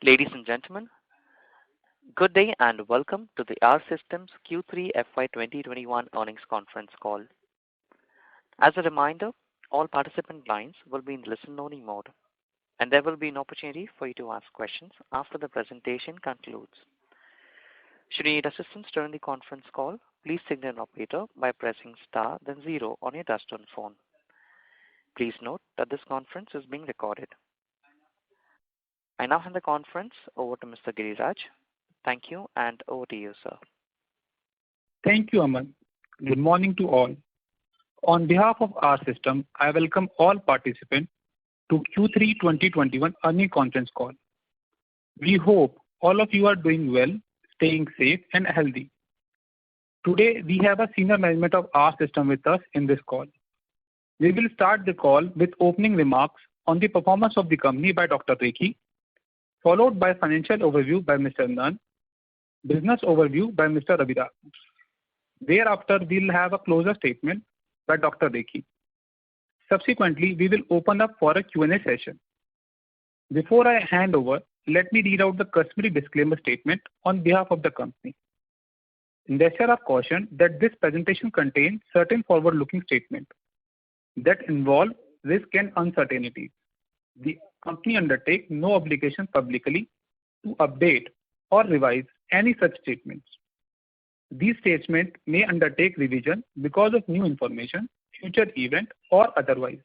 Ladies and gentlemen, good day and welcome to the R Systems Q3 FY 2021 earnings conference call. As a reminder, all participant lines will be in listen-only mode, and there will be an opportunity for you to ask questions after the presentation concludes. Should you need assistance during the conference call, please signal an operator by pressing star then zero on your touchtone phone. Please note that this conference is being recorded. I now hand the conference over to Mr. Giriraj. Thank you, and over to you, sir. Thank you, Aman. Good morning to all. On behalf of our system, I welcome all participants to Q3 2021 earnings conference call. We hope all of you are doing well, staying safe and healthy. Today, we have a senior management of our system with us in this call. We will start the call with opening remarks on the performance of the company by Dr. Rekhi, followed by financial overview by Mr. Anand, business overview by Mr. Raviraj. Thereafter, we'll have a closer statement by Dr. Rekhi. Subsequently, we will open up for a Q&A session. Before I hand over, let me read out the customary disclaimer statement on behalf of the company. Investors are cautioned that this presentation contains certain forward-looking statements that involve risk and uncertainties. The company undertakes no obligation publicly to update or revise any such statements. These statements may undertake revision because of new information, future event, or otherwise.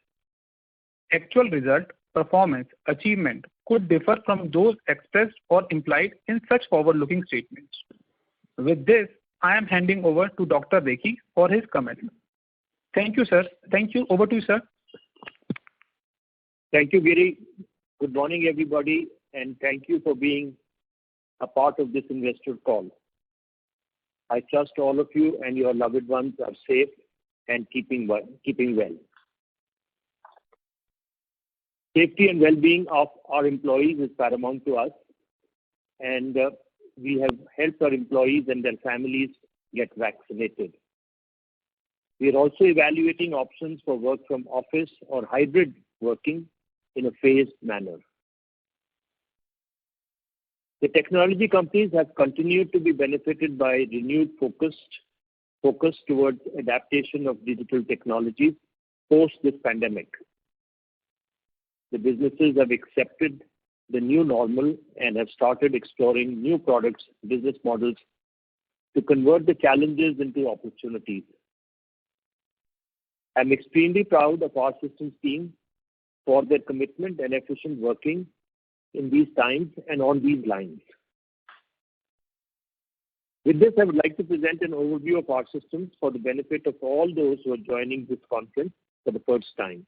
Actual result, performance, achievement could differ from those expressed or implied in such forward-looking statements. With this, I am handing over to Dr. Rekhi for his comment. Thank you, sir. Thank you. Over to you, sir. Thank you, Giri. Good morning, everybody, and thank you for being a part of this investor call. I trust all of you and your loved ones are safe and keeping well. Safety and well-being of our employees is paramount to us, and we have helped our employees and their families get vaccinated. We are also evaluating options for work from office or hybrid working in a phased manner. The technology companies have continued to be benefited by renewed focus towards adaptation of digital technologies post this pandemic. The businesses have accepted the new normal and have started exploring new products, business models to convert the challenges into opportunities. I'm extremely proud of our systems team for their commitment and efficient working in these times and on these lines. With this, I would like to present an overview of our systems for the benefit of all those who are joining this conference for the first time.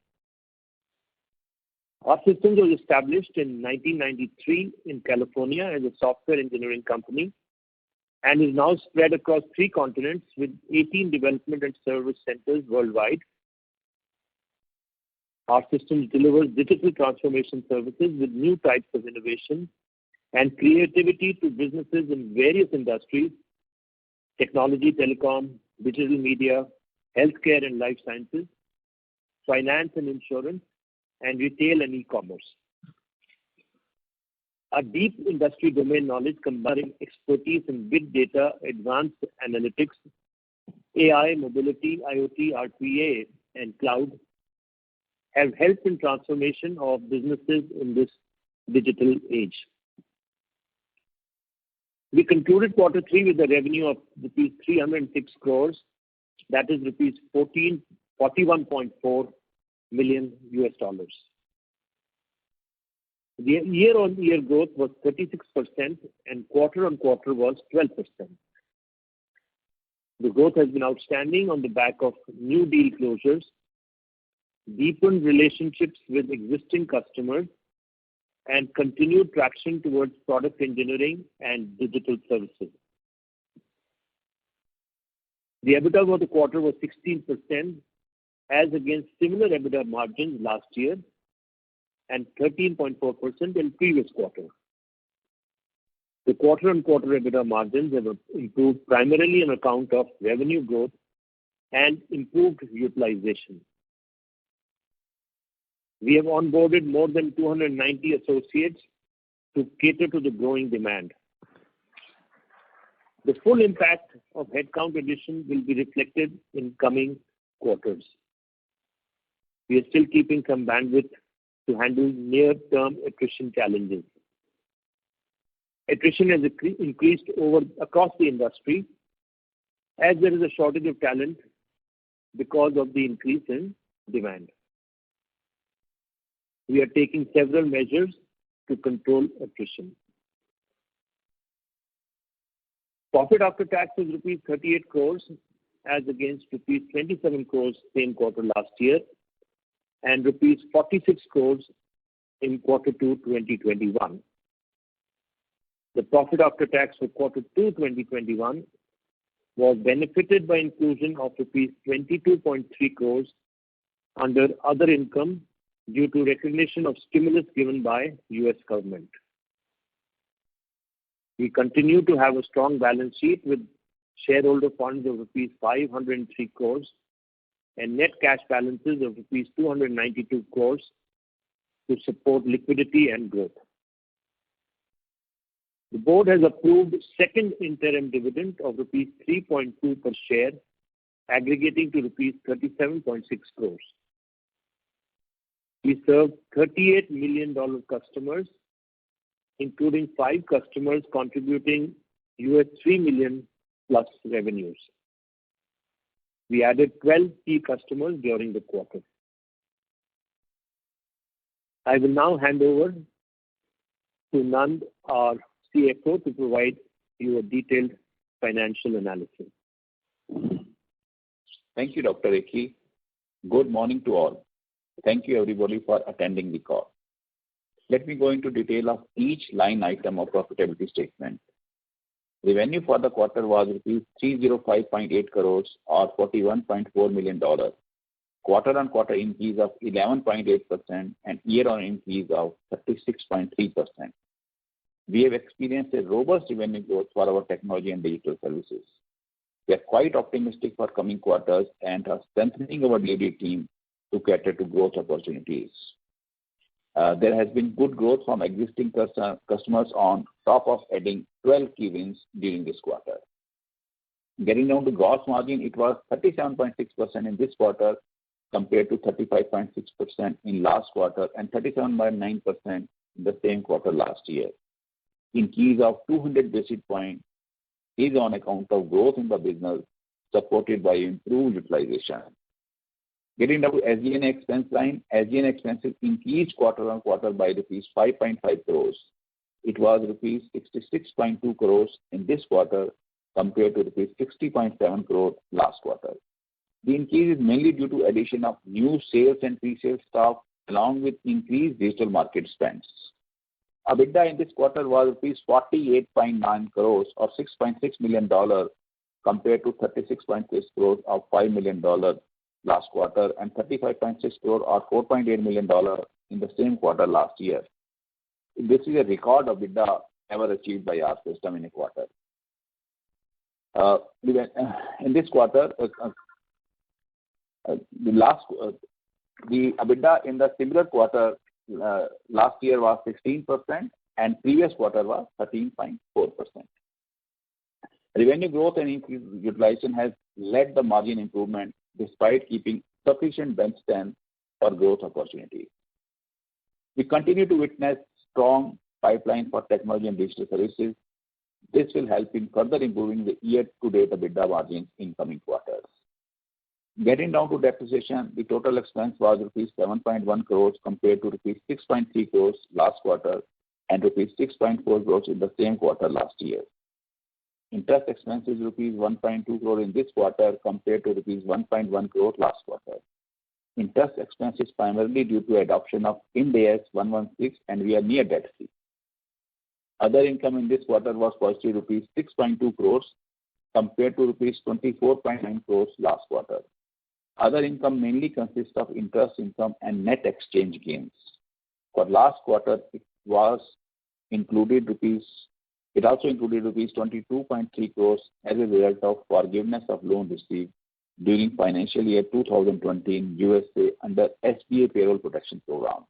Our systems was established in 1993 in California as a software engineering company and is now spread across 3 continents with 18 development and service centers worldwide. Our systems delivers digital transformation services with new types of innovation and creativity to businesses in various industries: technology, telecom, digital media, healthcare and life sciences, finance and insurance, and retail and e-commerce. Our deep industry domain knowledge, combining expertise in big data, advanced analytics, AI, mobility, IoT, RPA, and cloud, have helped in transformation of businesses in this digital age. We concluded Q3 with a revenue of rupees 306 crores, that is rupees 41.4 million US dollars. The year-on-year growth was 36% and quarter-on-quarter was 12%. The growth has been outstanding on the back of new deal closures, deepened relationships with existing customers, and continued traction towards product engineering and digital services. The EBITDA for the quarter was 16% as against similar EBITDA margins last year and 13.4% in previous quarter. The quarter-on-quarter EBITDA margins have improved primarily on account of revenue growth and improved utilization. We have onboarded more than 290 associates to cater to the growing demand. The full impact of headcount addition will be reflected in coming quarters. We are still keeping some bandwidth to handle near-term attrition challenges. Attrition has increased across the industry as there is a shortage of talent because of the increase in demand. We are taking several measures to control attrition. Profit after tax is rupees 38 crores as against rupees 27 crores same quarter last year and rupees 46 crores in quarter 2 2021. The profit after tax for quarter 2 2021 was benefited by inclusion of rupees 22.3 crores under other income due to recognition of stimulus given by US government. We continue to have a strong balance sheet with shareholder funds of rupees 503 crores and net cash balances of rupees 292 crores to support liquidity and growth. The board has approved second interim dividend of rupees 3.2 per share, aggregating to rupees 37.6 crores. We served $38 million customers, including 5 customers contributing $3 million plus revenues. We added 12 key customers during the quarter. I will now hand over to Nand, our CFO, to provide you a detailed financial analysis. Thank you, Dr. Rekhi. Good morning to all. Thank you everybody for attending the call. Let me go into detail of each line item of profitability statement. Revenue for the quarter was rupees 305.8 crores or $41.4 million. Quarter-on-quarter increase of 11.8% and year-on increase of 36.3%. We have experienced a robust revenue growth for our technology and digital services. We are quite optimistic for coming quarters and are strengthening our delivery team to cater to growth opportunities. There has been good growth from existing customers on top of adding 12 key wins during this quarter. Getting down to gross margin, it was 37.6% in this quarter compared to 35.6% in last quarter and 37.9% in the same quarter last year. Increase of 200 basis points is on account of growth in the business supported by improved utilization. Getting down to SG&A expense line, SG&A expenses increased quarter on quarter by rupees 5.5 crores. It was rupees 66.2 crores in this quarter compared to rupees 60.7 crores last quarter. The increase is mainly due to addition of new sales and pre-sales staff along with increased digital market spends. EBITDA in this quarter was rupees 48.9 crores or $6.6 million compared to 36.6 crores or $5 million last quarter and 35.6 crore or $4.8 million in the same quarter last year. This is a record of EBITDA ever achieved by our system in a quarter. In this quarter, the EBITDA in the similar quarter last year was 16% and previous quarter was 13.4%. Revenue growth and increased utilization has led the margin improvement despite keeping sufficient bench strength for growth opportunities. We continue to witness strong pipeline for technology and digital services. This will help in further improving the year-to-date EBITDA margins in coming quarters. Getting down to depreciation, the total expense was rupees 7.1 crores compared to rupees 6.3 crores last quarter and rupees 6.4 crores in the same quarter last year. Interest expense is rupees 1.2 crore in this quarter compared to rupees 1.1 crore last quarter. Interest expense is primarily due to adoption of Ind AS 116 and we are near debt free. Other income in this quarter was positive rupees 6.2 crores compared to rupees 24.9 crores last quarter. Other income mainly consists of interest income and net exchange gains. For last quarter, it also included rupees 22.3 crores as a result of forgiveness of loan received during financial year 2020 in USA under SBA Payroll Protection Program.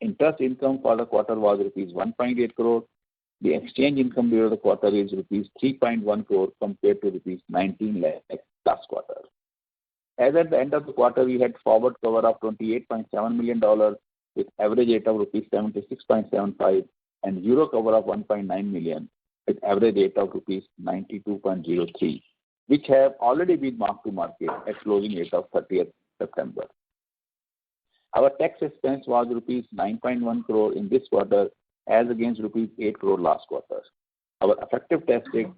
Interest income for the quarter was rupees 1.8 crore. The exchange income during the quarter is rupees 3.1 crore compared to rupees 19 lakh last quarter. As at the end of the quarter, we had forward cover of $28.7 million with average rate of rupees 76.75 and euro cover of 1.9 million with average rate of rupees 92.03, which have already been marked to market at closing rate of 30th September. Our tax expense was rupees 9.1 crore in this quarter as against rupees 8 crore last quarter. Our effective tax rate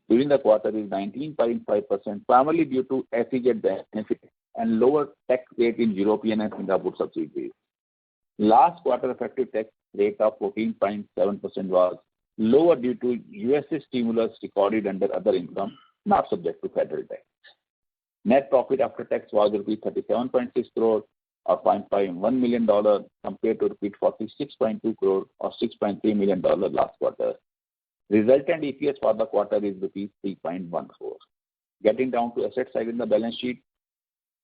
during the quarter is 19.5%, primarily due to SEZ benefit and lower tax rate in European and Singapore subsidiaries. Last quarter effective tax rate of 14.7% was lower due to USA stimulus recorded under other income, not subject to federal tax. Net profit after tax was rupees 37.6 crore or $0.51 million compared to rupees 46.2 crore or $6.3 million last quarter. Resultant EPS for the quarter is rupees 3.14. Getting down to asset side in the balance sheet,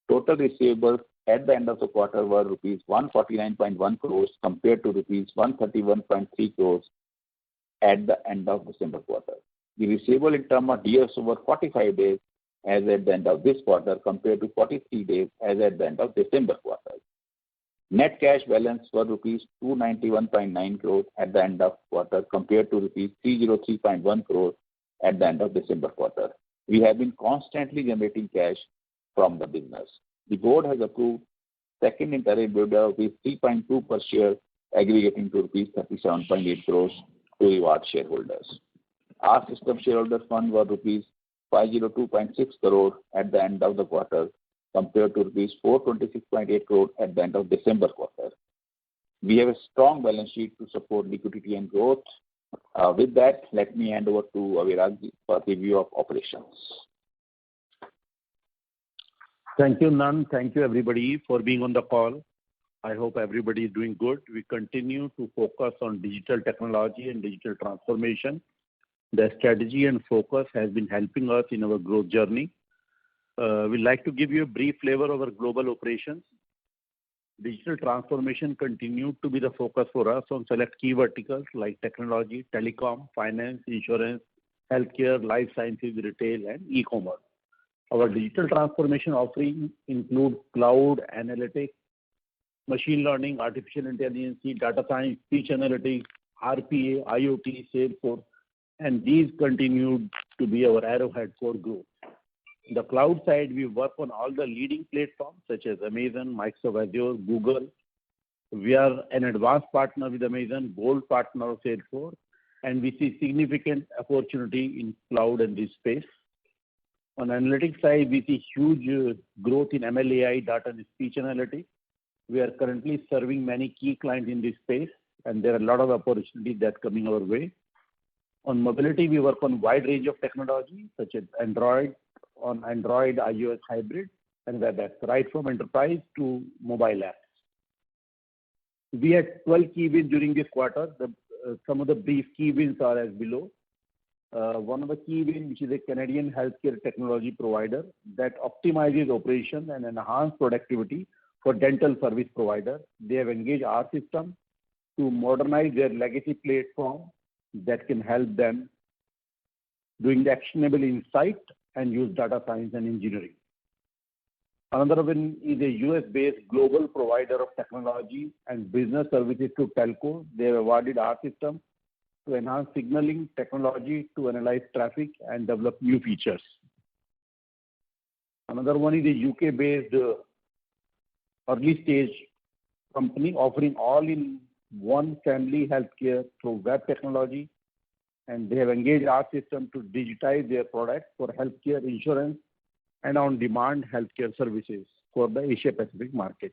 total receivables at the end of the quarter were rupees 149.1 crores compared to rupees 131.3 crores at the end of December quarter. The receivable in terms of DSO were 45 days as at the end of this quarter compared to 43 days as at the end of December quarter. Net cash balance were rupees 291.9 crores at the end of quarter compared to rupees 303.1 crores at the end of December quarter. We have been constantly generating cash from the business. The board has approved second interim dividend of rupees 3.2 per share, aggregating to rupees 37.8 crores to reward shareholders. Our system shareholder fund were rupees 502.6 crore at the end of the quarter compared to rupees 426.8 crore at the end of December quarter. We have a strong balance sheet to support liquidity and growth. With that, let me hand over to Abhiraj for review of operations. Thank you, Nan. Thank you, everybody, for being on the call. I hope everybody is doing good. We continue to focus on digital technology and digital transformation. The strategy and focus has been helping us in our growth journey. We'd like to give you a brief flavor of our global operations. Digital transformation continued to be the focus for us on select key verticals like technology, telecom, finance, insurance, healthcare, life sciences, retail, and e-commerce. Our digital transformation offering include cloud, analytics, machine learning, artificial intelligence, data science, speech analytics, RPA, IoT, Salesforce, and these continue to be our arrowhead for growth. In the cloud side, we work on all the leading platforms such as Amazon, Microsoft Azure, Google. We are an advanced partner with Amazon, gold partner of Salesforce, and we see significant opportunity in cloud and this space. On analytics side, we see huge growth in ML/AI, data and speech analytics. We are currently serving many key clients in this space, and there are a lot of opportunities that coming our way. On mobility, we work on wide range of technology such as Android, iOS hybrid, and web apps, right from enterprise to mobile apps. We had 12 key wins during this quarter. Some of the brief key wins are as below. One of the key wins, which is a Canadian healthcare technology provider that optimizes operation and enhance productivity for dental service provider. They have engaged our system to modernize their legacy platform that can help them doing the actionable insight and use data science and engineering. Another one is a US-based global provider of technology and business services to telco. They have awarded our system to enhance signaling technology to analyze traffic and develop new features. Another one is a UK-based early stage company offering all-in-one family healthcare through web technology, and they have engaged our system to digitize their products for healthcare insurance and on-demand healthcare services for the Asia-Pacific market.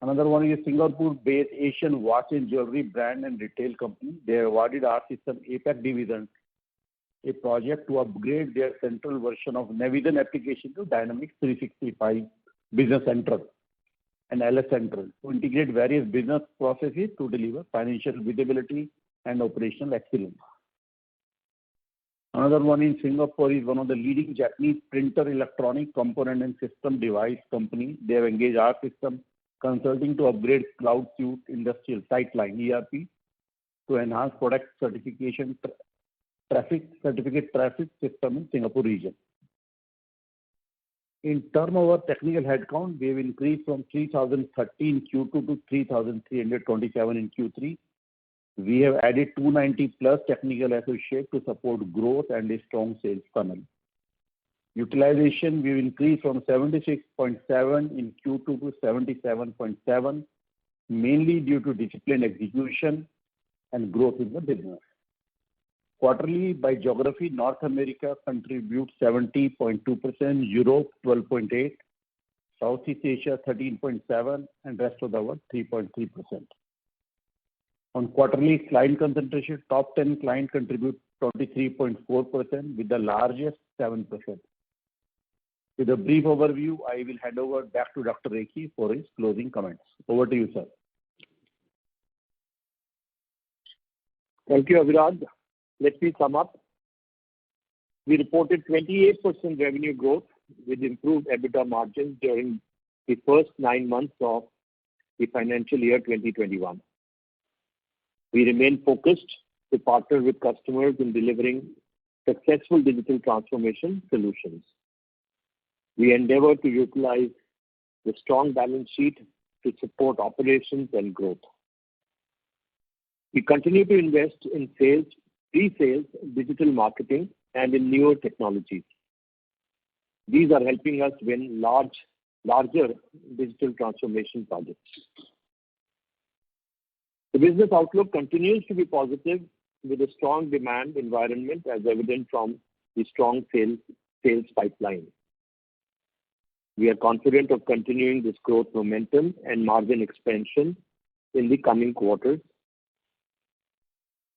Another one is a Singapore-based Asian watch and jewelry brand and retail company. They awarded our system APAC division a project to upgrade their central version of Navision application to Dynamics 365 Business Central and LS Central to integrate various business processes to deliver financial visibility and operational excellence. Another one in Singapore is one of the leading Japanese printer electronic component and system device company. They have engaged our system consulting to upgrade Cloud Suite Industrial Sightline ERP to enhance product certificate traffic system in Singapore region. In terms of our technical headcount, we have increased from 3,030 in Q2 to 3,327 in Q3. We have added 290 plus technical associates to support growth and a strong sales funnel. Utilization, we've increased from 76.7 in Q2 to 77.7, mainly due to disciplined execution and growth in the business. Quarterly by geography, North America contributes 70.2%, Europe 12.8%, Southeast Asia 13.7%, and rest of the world 3.3%. On quarterly client concentration, top 10 clients contribute 23.4%, with the largest 7%. With a brief overview, I will hand over back to Dr. Rekhi for his closing comments. Over to you, sir. Thank you, Abhiraj. Let me sum up. We reported 28% revenue growth with improved EBITDA margins during the first 9 months of the financial year 2021. We remain focused to partner with customers in delivering successful digital transformation solutions. We endeavor to utilize the strong balance sheet to support operations and growth. We continue to invest in sales, pre-sales, digital marketing, and in newer technologies. These are helping us win larger digital transformation projects. The business outlook continues to be positive with a strong demand environment as evident from the strong sales pipeline. We are confident of continuing this growth momentum and margin expansion in the coming quarters.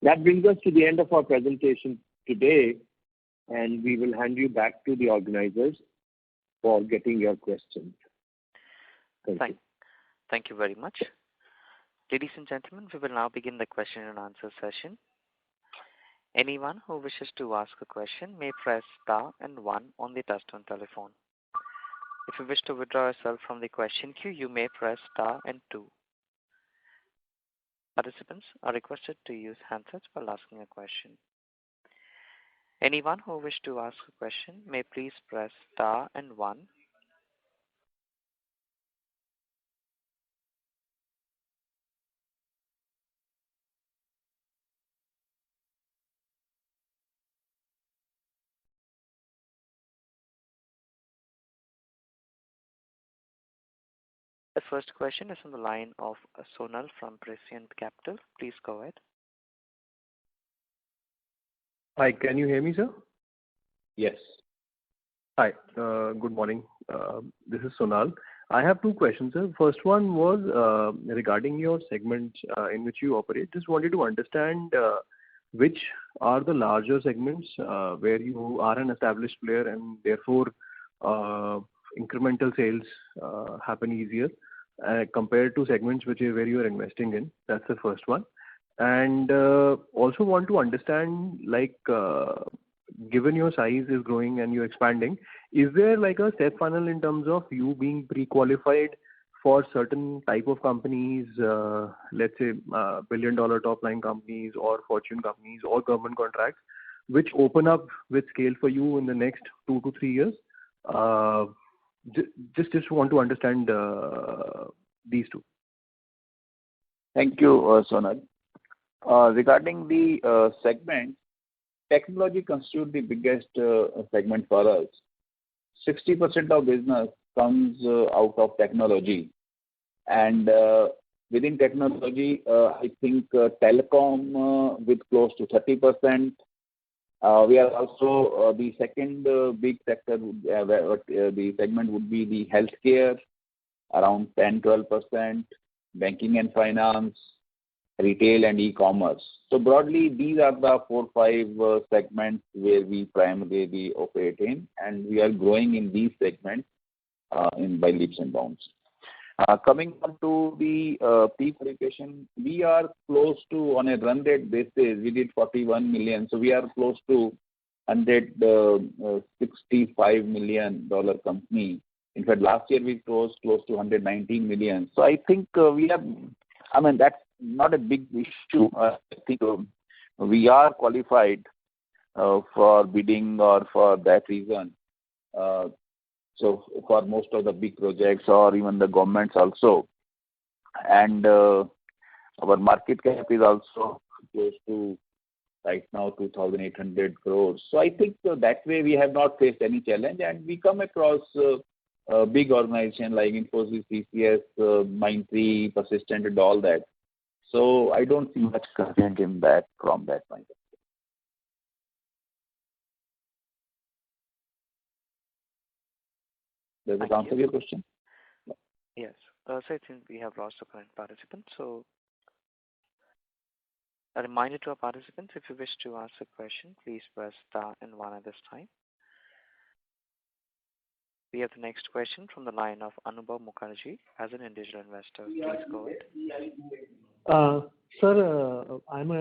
That brings us to the end of our presentation today, and we will hand you back to the organizers for getting your questions. Thank you very much. Ladies and gentlemen, we will now begin the question and answer session. Anyone who wishes to ask a question may press star and 1 on the touchtone telephone. If you wish to withdraw yourself from the question queue, you may press star and 2. Participants are requested to use handsets while asking a question. Anyone who wishes to ask a question may please press star and 1. The first question is on the line of Sonal from Prescient Capital. Please go ahead. Hi, can you hear me, sir? Yes. Hi, good morning. This is Sonal. I have 2 questions, sir. First one was regarding your segments in which you operate. Just wanted to understand which are the larger segments where you are an established player and therefore incremental sales happen easier compared to segments where you are investing in. That's the first one. And also want to understand, like, given your size is growing and you're expanding, is there like a step funnel in terms of you being pre-qualified for certain type of companies, let's say billion-dollar top-line companies or fortune companies or government contracts, which open up with scale for you in the next 2 to 3 years? Just want to understand these 2. Thank you, Sonal. Regarding the segment, technology constitutes the biggest segment for us. 60% of business comes out of technology, and within technology, I think telecom with close to 30%. We are also the second big sector. The segment would be the healthcare, around 10-12%, banking and finance, retail and e-commerce. So broadly, these are the 4-5 segments where we primarily operate in, and we are growing in these segments by leaps and bounds. Coming on to the pre-qualification, we are close to, on a run rate basis, we did 41 million. So we are close to $165 million company In fact, last year we closed close to 119 million. So I think that's not a big issue. I think we are qualified for bidding or for that reason. So for most of the big projects or even the governments also. And our market cap is also close to right now 2,800 crores. So I think that way we have not faced any challenge, and we come across a big organization like Infosys, TCS, Mindtree, Persistent, and all that. So I don't see much content in that from that point of view. Does it answer your question? Yes. So it seems we have lost the current participant. So a reminder to our participants, if you wish to ask a question, please press star and one at this time. We have the next question from the line of Anubhav Mukherjee as an individual investor. Please go ahead. Sir, I'm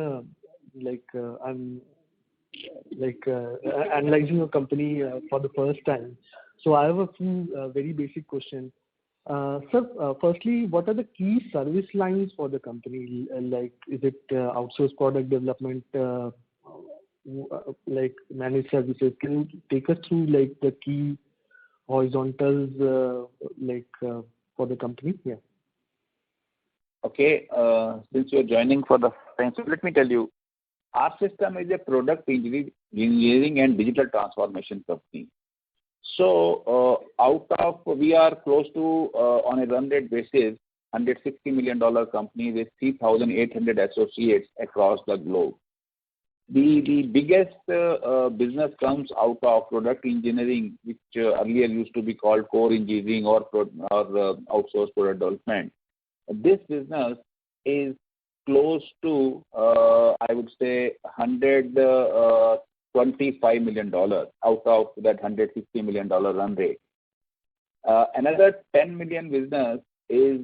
analyzing your company for the first time. So I have a few very basic questions. Sir, firstly, what are the key service lines for the company? Like, is it outsourced product development, like managed services? Can you take us through like the key horizontals for the company? Yeah. Okay. Since you're joining for the first time, so let me tell you, our system is a product engineering and digital transformation company. So we are close to, on a run rate basis, $160 million company with 3,800 associates across the globe. The biggest business comes out of product engineering, which earlier used to be called core engineering or outsourced product development. This business is close to, I would say, $125 million out of that $160 million run rate. Another 10 million business is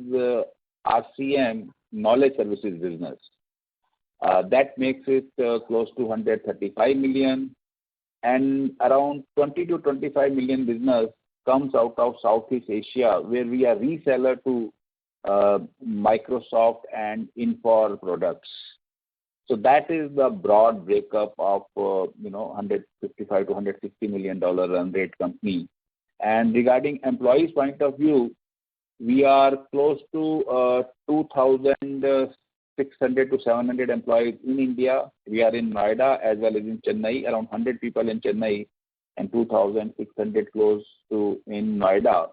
RCM, knowledge services business. That makes it close to 135 million, and around 20 to 25 million business comes out of Southeast Asia, where we are reseller to Microsoft and Infor products. So that is the broad breakup of 155 to 160 million run rate company. And regarding employees point of view, we are close to 2,600 to 700 employees in India. We are in Noida as well as in Chennai, around 100 people in Chennai and 2,600 close to in Noida.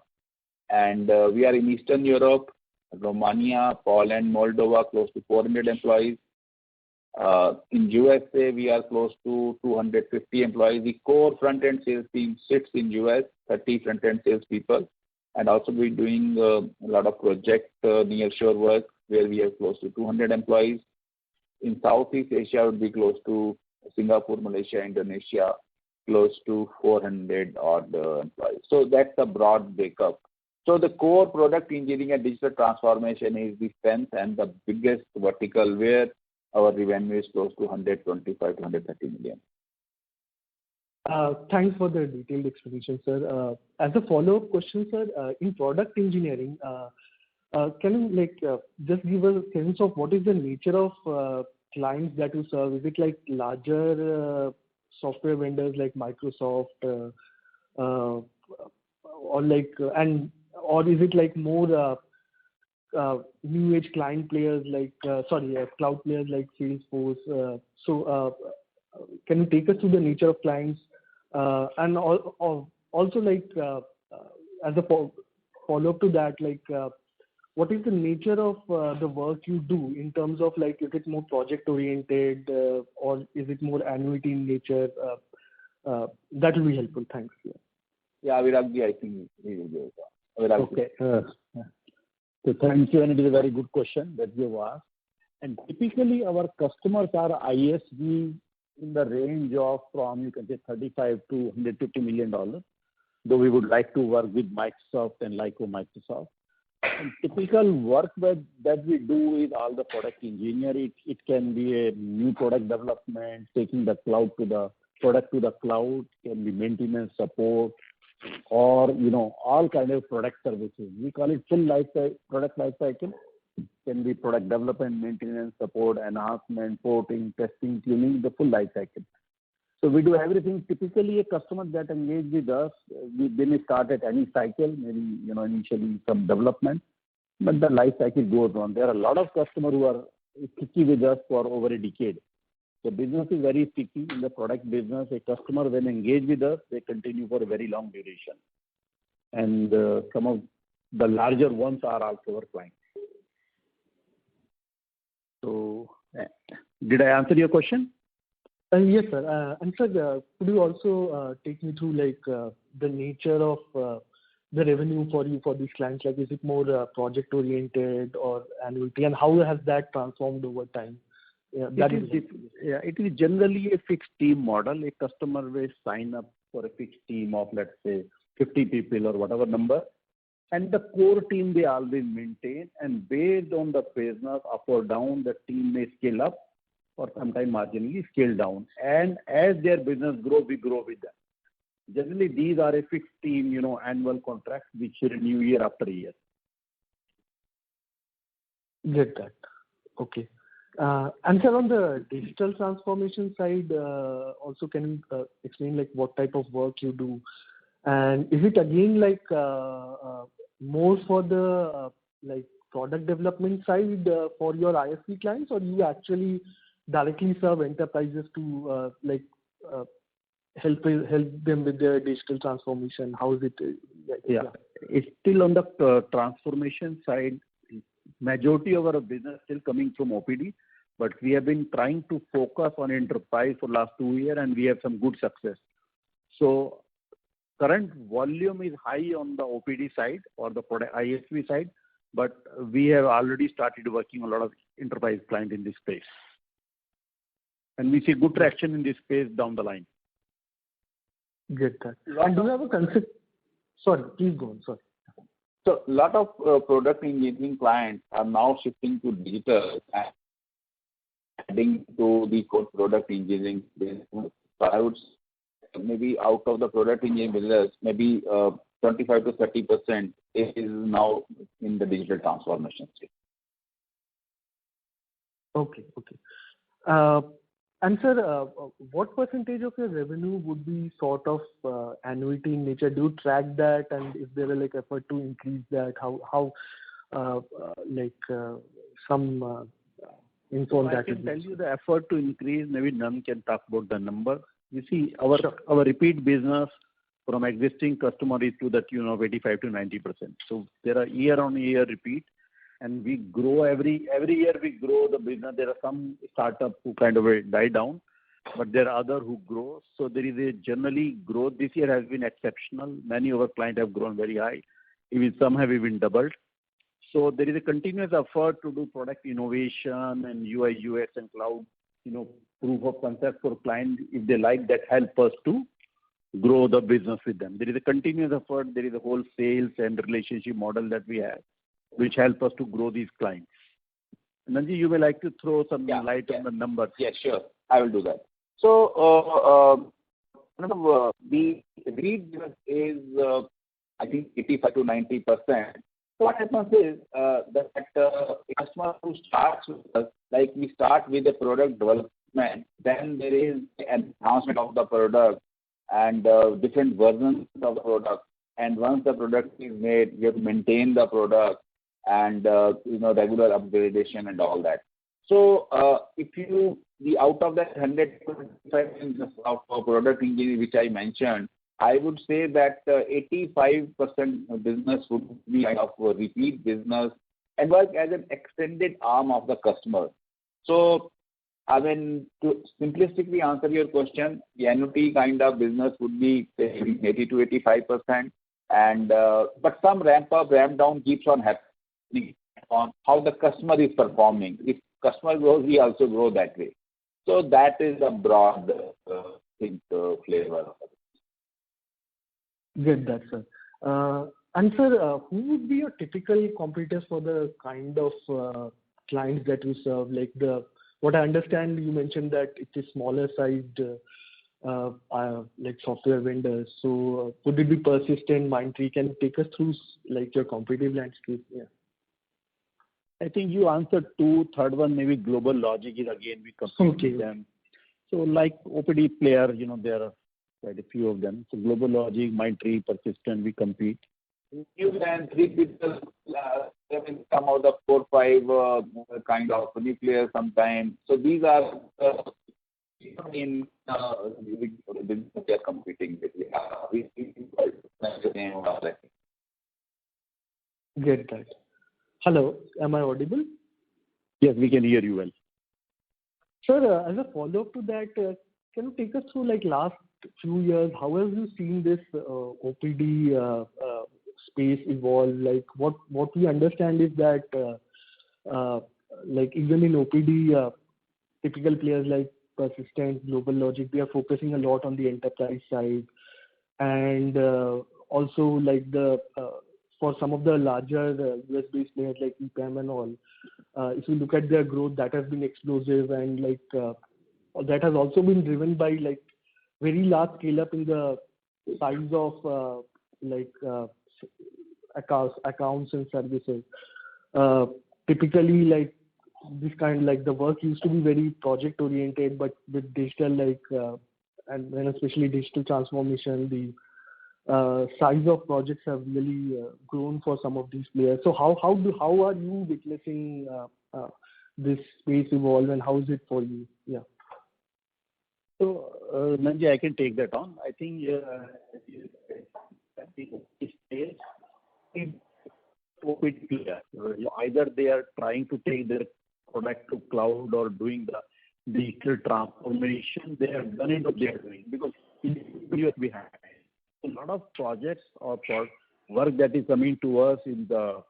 And we are in Eastern Europe, Romania, Poland, Moldova, close to 400 employees. In USA, we are close to 250 employees. The core front-end sales team sits in US, 30 front-end sales people. And also we're doing a lot of project nearshore work where we have close to 200 employees. In Southeast Asia, would be close to Singapore, Malaysia, Indonesia, close to 400 odd employees. So that's a broad breakup. So the core product engineering and digital transformation is the strength and the biggest vertical where our revenue is close to 125 to 130 million. Thanks for the detailed explanation, sir. As a follow-up question, sir, in product engineering, can you just give us a sense of what is the nature of clients that you serve? Is it like larger software vendors like Microsoft, or is it like more new age client players like cloud players like Salesforce? So can you take us through the nature of clients, and also as a follow-up to that, what is the nature of the work you do in terms of is it more project oriented or is it more annuity in nature? That will be helpful. Thanks. Yeah, Viragji, I think he will give it. Okay. So thank you, and it is a very good question that you have asked. And typically, our customers are ISV in the range of from, you can say, $35 to $150 million, though we would like to work with Microsoft and like Microsoft. And typical work that we do is all the product engineering. It can be a new product development, taking the product to the cloud, can be maintenance support, or all kind of product services. We call it full product life cycle. Can be product development, maintenance, support, enhancement, porting, testing, tuning, the full life cycle. So we do everything. Typically, a customer that engage with us, they may start at any cycle, maybe initially some development, but the life cycle goes on. There are a lot of customers who are sticky with us for over a decade. So business is very sticky in the product business. A customer when engage with us, they continue for a very long duration. And some of the larger ones are also our clients. So did I answer your question? Yes, sir. And sir, could you also take me through the nature of the revenue for you for these clients? Like, is it more project oriented or annuity, and how has that transformed over time? It is generally a fixed team model. A customer will sign up for a fixed team of, let's say, 50 people or whatever number, and the core team they always maintain, and based on the business up or down, the team may scale up or sometimes marginally scale down. And as their business grows, we grow with them. Generally, these are a fixed team, annual contracts which renew year after year. Get that. Okay. And sir, on the digital transformation side, also can you explain what type of work you do? And is it again more for the product development side for your ISV clients, or you actually directly serve enterprises to help them with their digital transformation? How is it? It's still on the transformation side. Majority of our business is still coming from OPD, but we have been trying to focus on enterprise for last 2 years, and we have some good success. So current volume is high on the OPD side or the product ISV side, but we have already started working on a lot of enterprise clients in this space. And we see good traction in this space down the line. Get that. And do you have a concept? Sorry, please go on. Sorry. So a lot of product engineering clients are now shifting to digital and adding to the core product engineering business. So I would say maybe out of the product engineering business, maybe 25 to 30% is now in the digital transformation stage. Okay. And sir, what percentage of your revenue would be sort of annuity in nature? Do you track that, and is there effort to increase that? How some info on that? I can tell you the effort to increase. Maybe none can talk about the number. You see, our repeat business from existing customer is to the tune of 85 to 90%. So there are year-on-year repeat. And we grow every year. We grow the business. There are some startups who kind of die down, but there are others who grow. So there is a generally growth. This year has been exceptional. Many of our clients have grown very high. Even some have even doubled. So there is a continuous effort to do product innovation and UI, UX, and cloud, proof of concept for clients. If they like that, help us to grow the business with them. There is a continuous effort. There is a whole sales and relationship model that we have, which help us to grow these clients. Nanji, you may like to throw some light on the numbers. Yes, sure. I will do that. So, the repeat business is, I think, 85 to 90%. So what happens is that a customer who starts with us, like we start with the product development, then there is an enhancement of the product and different versions of the product. And once the product is made, we have to maintain the product and regular upgradation and all that. So if you out of that 125 of product engineering which I mentioned, I would say that 85% business would be kind of a repeat business and work as an extended arm of the customer. So I mean, to simplistically answer your question, the annuity kind of business would be 80 to 85%, and but some ramp up, ramp down keeps on happening on how the customer is performing. If customer grows, we also grow that way. So that is a broad flavor of it. Get that, sir. And sir, who would be your typical competitors for the kind of clients that you serve? Like what I understand, you mentioned that it is smaller sized like software vendors. So would it be Persistent, Mindtree? Can you take us through like your competitive landscape? Yeah. I think you answered two. Third one, maybe Global Logic is again we compete with them. So like OPD player, there are quite a few of them. So Global Logic, Mindtree, Persistent, we compete. New and three people come out of 4-5 kind of nuclear sometimes. So these are in business we are competing with. Get that. Hello, am I audible? Yes, we can hear you well. Sir, as a follow-up to that, can you take us through like last few years, how have you seen this OPD space evolve? Like what we understand is that like even in OPD, typical players like Persistent, Global Logic, they are focusing a lot on the enterprise side, and also like the for some of the larger US-based players like EPAM and all, if you look at their growth, that has been explosive, and like that has also been driven by like very large scale up in the size of like accounts and services. Typically, like this kind, like the work used to be very project oriented, but with digital, like and then especially digital transformation, the size of projects have really grown for some of these players. So how are you witnessing this space evolve, and how is it for you? Yeah. So Nanji, I can take that on. I think this space is OPD player. Either they are trying to take their product to cloud or doing the digital transformation. They have done it, what they are doing, because in US we have a lot of projects or work that is coming to us in the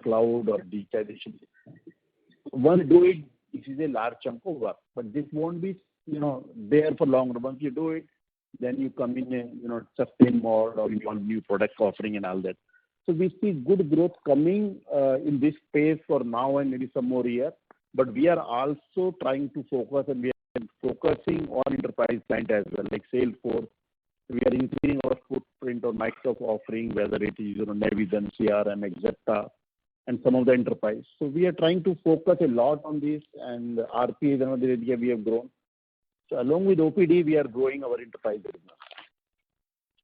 cloud or digitization. Once do it, this is a large chunk of work, but this won't be there for long run. Once you do it, then you come in a sustain mode, or you want new product offering and all that. So we see good growth coming in this space for now and maybe some more year. But we are also trying to focus, and we are focusing on enterprise client as well, like Salesforce. We are increasing our footprint on Microsoft offering, whether it is Navision, CRM, Exapta, and some of the enterprise. So we are trying to focus a lot on this, and RP is another area we have grown. So along with OPD, we are growing our enterprise business.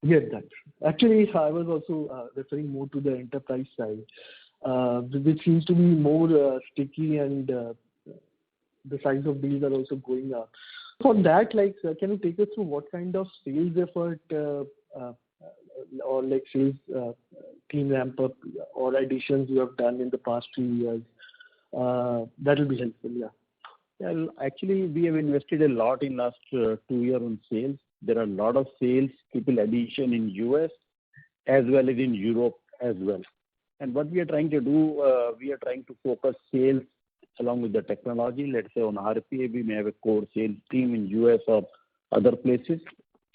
Yes, that. Actually, I was also referring more to the enterprise side, which seems to be more sticky, and the size of deals are also going up. For that, like, can you take us through what kind of sales effort or like sales team ramp up or additions you have done in the past few years? That will be helpful. Yeah. Well, actually, we have invested a lot in last 2 years on sales. There are a lot of sales people addition in US as well as in Europe as well. And what we are trying to do, we are trying to focus sales along with the technology. Let's say on RPA, we may have a core sales team in US or other places,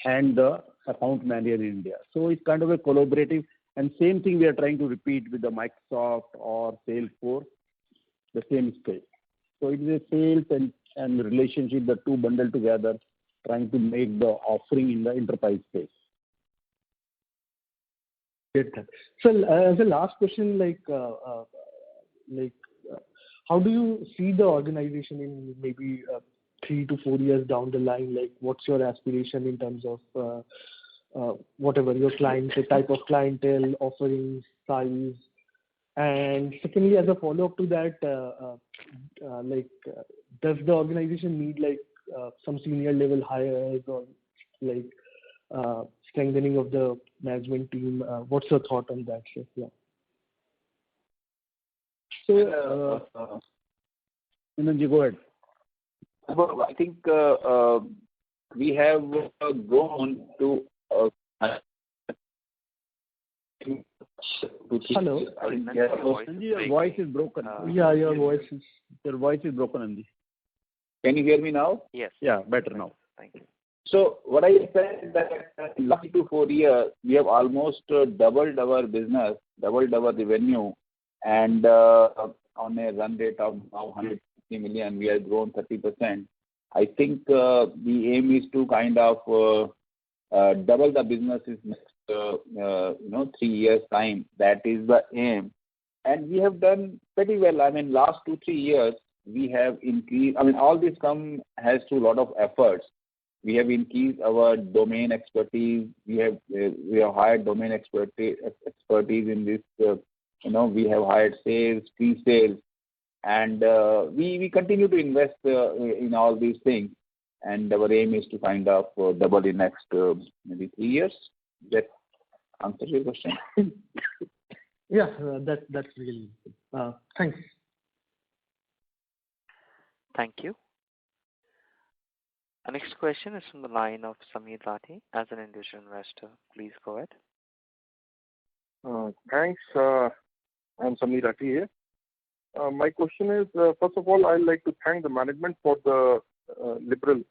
and the account manager in India. So it's kind of a collaborative, and same thing we are trying to repeat with the Microsoft or Salesforce, the same space. So it is a sales and relationship, the two bundled together, trying to make the offering in the enterprise space. Get that. So as a last question, how do you see the organization in maybe 3 to 4 years down the line? Like, what's your aspiration in terms of whatever your clients, the type of clientele, offerings, size? And secondly, as a follow-up to that, does the organization need some senior level hires or strengthening of the management team? What's your thought on that, sir? Yeah. So, Anandji, go ahead. Well, I think we have grown to. Hello. Anandji, your voice is broken. Yeah, your voice is broken, Anandji. Can you hear me now? Yes. Yeah, better now. Thank you. So what I said is that in last 2 to 4 years, we have almost doubled our business, doubled our revenue, and on a run rate of now 150 million, we have grown 30%. I think the aim is to kind of double the business in next 3 years time. That is the aim, and we have done pretty well. I mean, last 2-3 years we have increased. I mean, all this has to a lot of efforts. We have increased our domain expertise. We have hired domain expertise in this. We have hired sales, pre-sales, and we continue to invest in all these things. And our aim is to kind of double in next maybe 3 years. That answers your question. Yeah, that's really good. Thanks. Thank you. Our next question is from the line of Samir Rathi as an individual investor. Please go ahead. Thanks. I'm Samir Rathi here. My question is, first of all, I'd like to thank the management for the liberal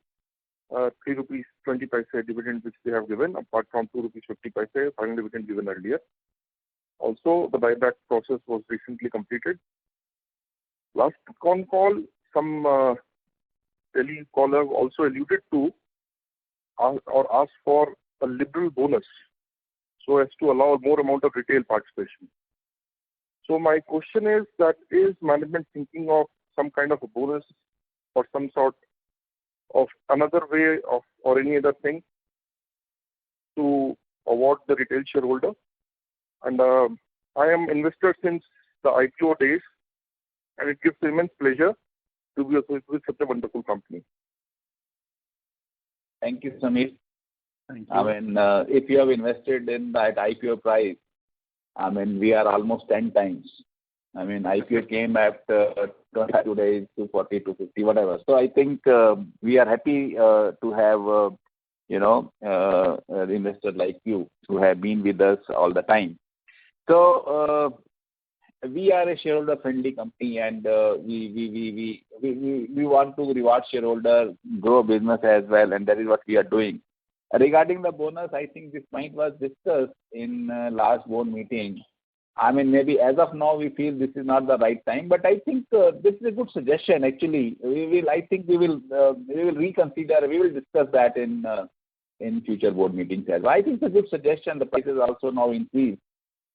3 rupees 20 paise dividend which they have given, apart from 2 rupees 50 paise final dividend given earlier. Also, the buyback process was recently completed. Last con call, some telecaller also alluded to or asked for a liberal bonus so as to allow more amount of retail participation. So my question is that is management thinking of some kind of a bonus or some sort of another way of or any other thing to award the retail shareholder? And I am investor since the IPO days, and it gives immense pleasure to be associated with such a wonderful company. Thank you, Samir. Thank you. I mean, if you have invested in that IPO price, I mean, we are almost 10 times. I mean, IPO came at 22 days, 240, 250, whatever. So I think we are happy to have, an investor like you who have been with us all the time. So we are a shareholder-friendly company, and we want to reward shareholder, grow business as well, and that is what we are doing. Regarding the bonus, I think this point was discussed in last board meeting. I mean, maybe as of now we feel this is not the right time, but I think this is a good suggestion. Actually, we will reconsider. We will discuss that in future board meetings as well. I think it's a good suggestion. The prices also now increased.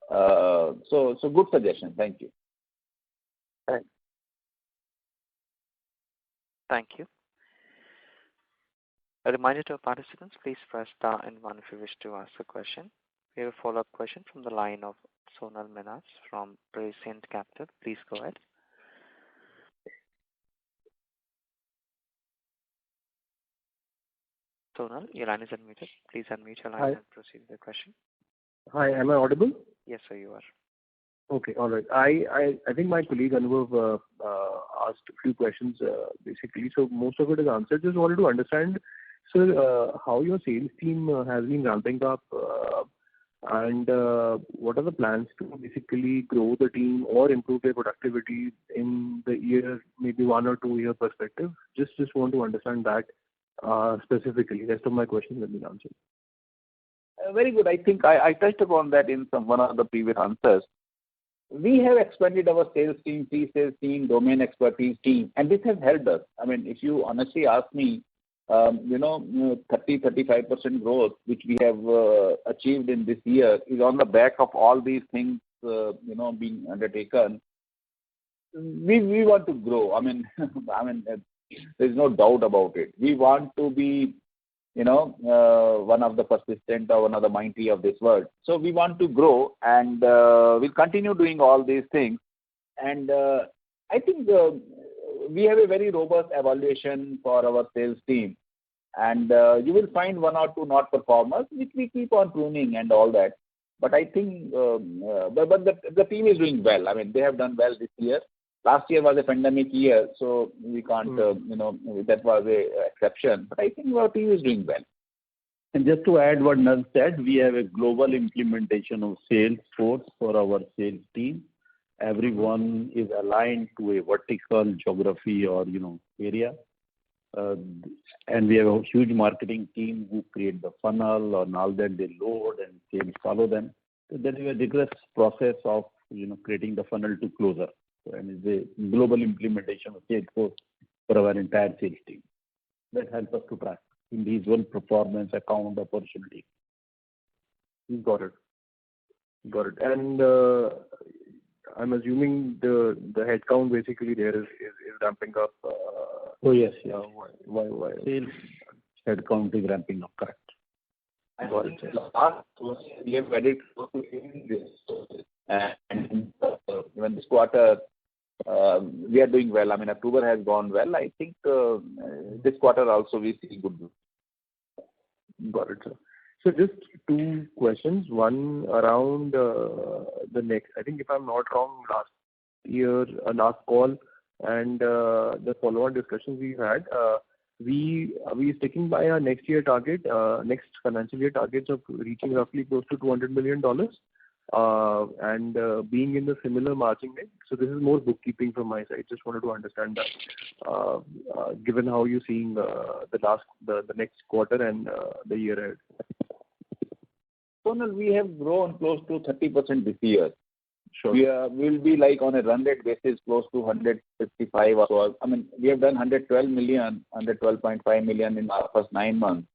So good suggestion. Thank you. Thanks. Thank you. A reminder to our participants, please press star and 1 if you wish to ask a question. We have a follow-up question from the line of Sonal Minhas from Prescient Capital. Please go ahead. Sonal, your line is unmuted. Please unmute your line Hi. and proceed with the question. Hi, am I audible? Yes, sir, you are. Okay, all right. I think my colleague Anubhav asked a few questions basically, so most of it is answered. Just wanted to understand, sir, how your sales team has been ramping up, and what are the plans to basically grow the team or improve their productivity in the year, maybe 1 or 2 year perspective? Just want to understand that specifically. Rest of my questions have been answered. Very good. I think I touched upon that in one of the previous answers. We have expanded our sales team, pre-sales team, domain expertise team, and this has helped us. I mean, if you honestly ask me, 30-35% growth, which we have achieved in this year, is on the back of all these things, being undertaken. We want to grow. I mean, there's no doubt about it. We want to be, one of the persistent or one of the mighty of this world. So we want to grow, and we'll continue doing all these things. And I think we have a very robust evaluation for our sales team. And you will find 1 or 2 not performers, which we keep on pruning and all that. But I think the team is doing well. I mean, they have done well this year. Last year was a pandemic year, so we can't, that was a exception. But I think our team is doing well. And just to add what Naz said, we have a global implementation of Salesforce for our sales team. Everyone is aligned to a vertical geography or, area. And we have a huge marketing team who create the funnel and all that. They load and sales follow them. So there is a rigorous process of, creating the funnel to closer. And it's a global implementation of Salesforce for our entire sales team. that help us to track individual performance, account, opportunity. Got it. And I'm assuming the headcount basically there is ramping up. Oh, yes. Why? Sales headcount is ramping up, correct. Got it, sir. We have added close to 18 resources. And even this quarter, we are doing well. I mean, October has gone well. I think this quarter also we see good. Got it, sir. So just two questions. One around the next, I think if I'm not wrong, last call and the follow-on discussions we've had, are we sticking by our next financial year targets of reaching roughly close to $200 million and being in the similar margin range? So this is more bookkeeping from my side. Just wanted to understand that, given how you're seeing the next quarter and the year ahead. Sonal, we have grown close to 30% this year. Sure. We will be like on a run rate basis close to 155 or so. I mean, we have done 112.5 million in our first 9 months.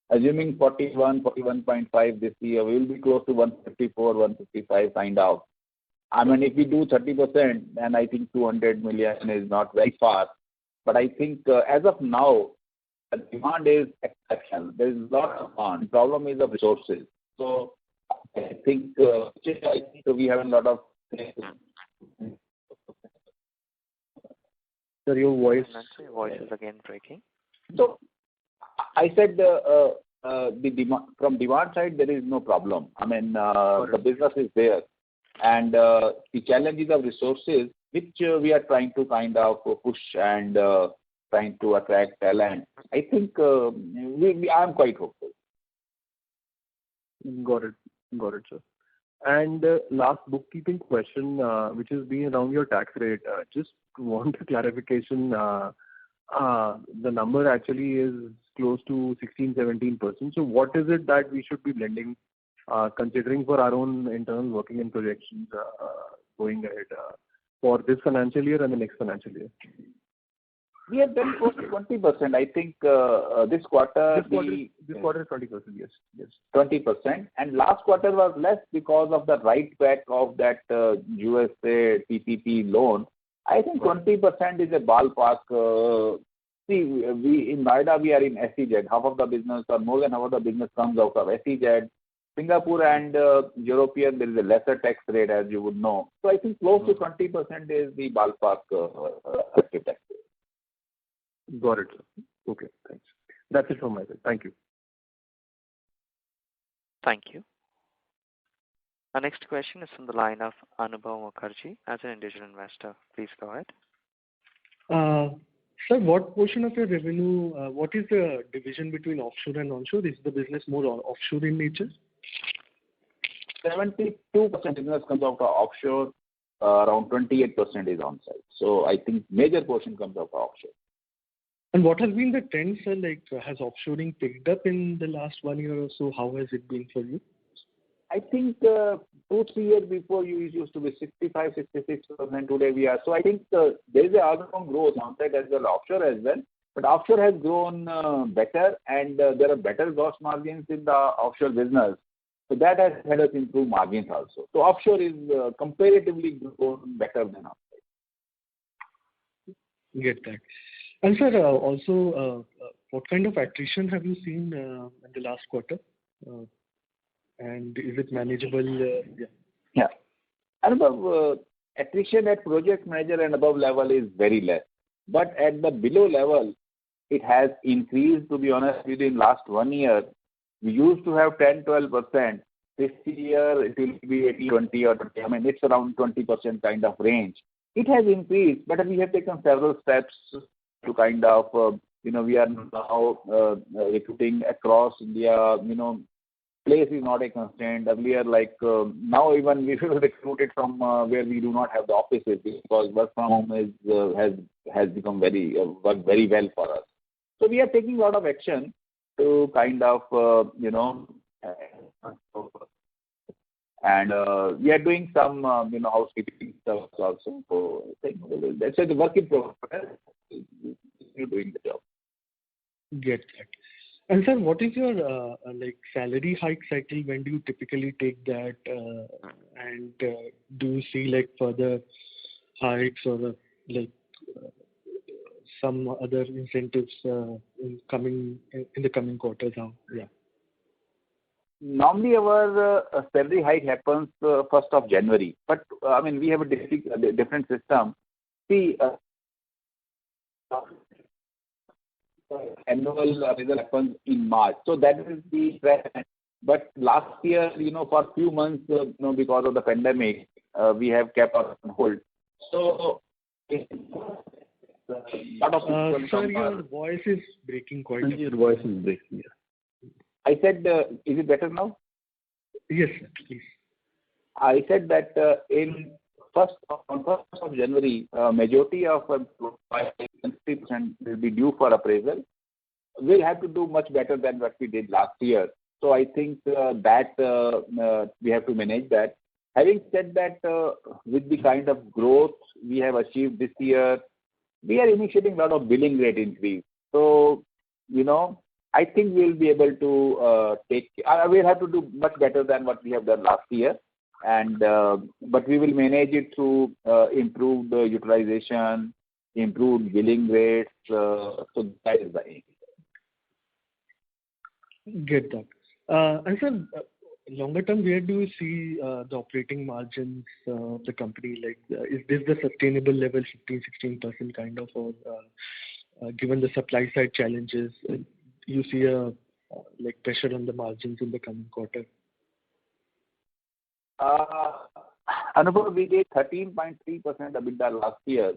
Assuming 41.5 this year, we will be close to 154, 155 kind of. I mean, if we do 30%, then I think 200 million is not very far. But I think as of now, the demand is exceptional. There is a lot of demand. The problem is the resources. So I think we have a lot of. Sir, your voice is again breaking. So I said the demand, from demand side there is no problem. I mean the business is there, and the challenges of resources which we are trying to kind of push and trying to attract talent. I think I am quite hopeful. Got it, sir. And last bookkeeping question, which is being around your tax rate. Just want a clarification. The number actually is close to 16-17%. So what is it that we should be blending, considering for our own internal working and projections going ahead for this financial year and the next financial year? We have done close to 20%. I think this quarter. This quarter is 20%. Yes. 20%, and last quarter was less because of the write back of that USA PPP loan. I think 20% is a ballpark. See, we in Noida we are in SEZ. Half of the business or more than half of the business comes out of SEZ. Singapore and European, there is a lesser tax rate, as you would know. So I think close to 20% is the ballpark effective tax rate. Got it, sir. Okay, thanks. That's it from my side. Thank you. Thank you. Our next question is from the line of Anubhav Mukherjee as an individual investor. Please go ahead. Sir, what portion of your revenue, what is the division between offshore and onshore? Is the business more offshore in nature? 72% business comes out of offshore, around 28% is on-site. So I think major portion comes out of offshore. And what has been the trend, sir? Like, has offshoring picked up in the last 1 year or so? How has it been for you? I think 2-3 years before you used to be 65-66%. Today we are. So I think there is a all-round growth on-site as well, offshore as well. But offshore has grown better, and there are better gross margins in the offshore business. So that has helped us improve margins also. So offshore is comparatively grown better than on-site. Get that. And sir, also, what kind of attrition have you seen in the last quarter? And is it manageable? Yeah. And above, attrition at project manager and above level is very less. But at the below level, it has increased, to be honest, within last 1 year. We used to have 10-12%. This year, it will be 80-20 or 20. I mean, it's around 20% kind of range. It has increased, but we have taken several steps to kind of, we are now recruiting across India. Place is not a constraint. Earlier, like now, even we will recruit it from where we do not have the offices, because work from home has become worked very well for us. So we are taking a lot of action to kind of and we are doing some housekeeping stuff also. So I think that's the work in progress. You're doing the job. Get that. And sir, what is your like salary hike cycle? When do you typically take that? And do you see like further hikes or like uh, some other incentives in the coming quarters? How? Yeah. Normally, our salary hike happens 1st of January. But I mean, we have a different system. See, annual result happens in March. So that is the trend. But last year, for a few months, because of the pandemic, we have kept on hold. So, a lot of people Sir, your voice is breaking quite a bit. Your voice is breaking. I said, is it better now? Yes, sir, please. I said that on 1st of January, majority of 50% will be due for appraisal. We'll have to do much better than what we did last year. So I think that we have to manage that. Having said that, with the kind of growth we have achieved this year, we are initiating a lot of billing rate increase. So, I think we'll be able to we'll have to do much better than what we have done last year. And but we will manage it through improved utilization, improved billing rates. So that is the aim. Get that. And sir, longer term, where do you see the operating margins of the company? Like, is this the sustainable level, 15-16% kind of, or given the supply side challenges, you see a like pressure on the margins in the coming quarter? Anubhav, we did 13.3% EBITDA last year.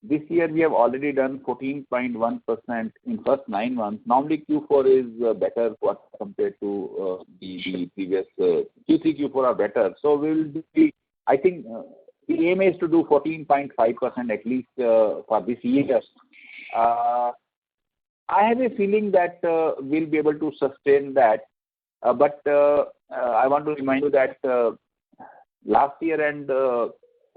This year we have already done 14.1% in first 9 months. Normally Q4 is better compared to the previous Q3, Q4 are better. So we will be, I think the aim is to do 14.5% at least for this year. I have a feeling that we'll be able to sustain that. But I want to remind you that last year and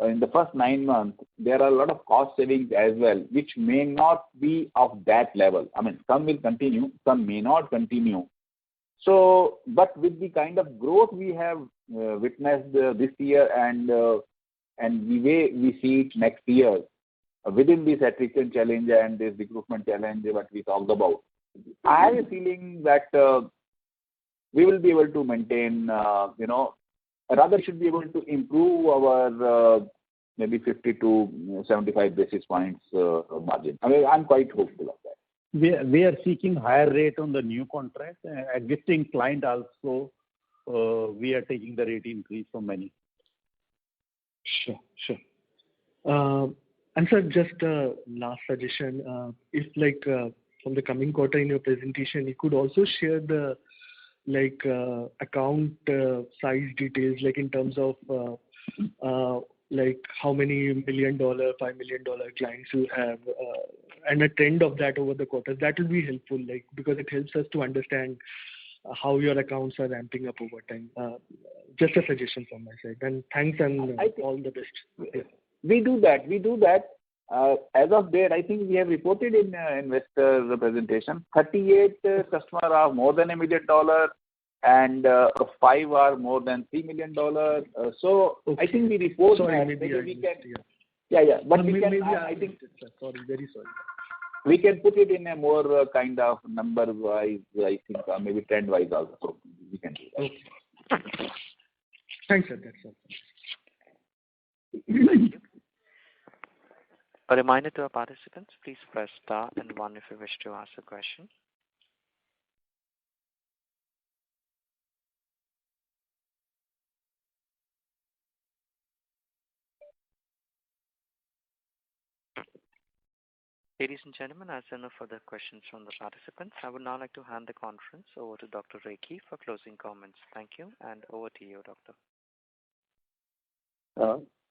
in the first 9 months, there are a lot of cost savings as well, which may not be of that level. I mean, some will continue, some may not continue. So, but with the kind of growth we have witnessed this year and the way we see it next year, within this attrition challenge and this recruitment challenge what we talked about, I have a feeling that we will be able to maintain, rather should be able to improve our maybe 50 to 75 basis points margin. I mean, I'm quite hopeful of that. We are seeking higher rate on the new contract. Existing client also, we are taking the rate increase from many. Sure. And sir, just a last suggestion. If like from the coming quarter in your presentation, you could also share the account size details, like in terms of like how many $1 million, $5 million clients you have, and a trend of that over the quarters. That will be helpful, like, because it helps us to understand how your accounts are ramping up over time. Just a suggestion from my side. And thanks and all the best. We do that. As of date, I think we have reported in investor presentation, 38 customers are more than $1 million and 5 are more than $3 million. So okay. I think we report that. Maybe we can. Yeah. But we can. Maybe I think. Sorry, very sorry. We can put it in a more kind of number-wise, I think, maybe trend-wise also. We can do that. Okay. Thanks, sir. That's all. Thank you. A reminder to our participants, please press star and 1 if you wish to ask a question. Ladies and gentlemen, as there are no further questions from the participants, I would now like to hand the conference over to Dr. Rekhi for closing comments. Thank you, and over to you, Doctor.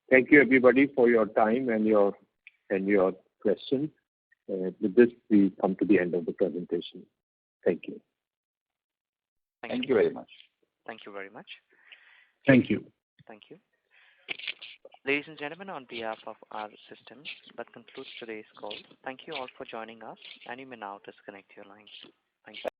Thank you, everybody, for your time and your questions. With this, we come to the end of the presentation. Thank you. Thank you very much. Thank you very much. Thank you. Thank you. Ladies and gentlemen, on behalf of our systems, that concludes today's call. Thank you all for joining us, and you may now disconnect your lines. Thank you.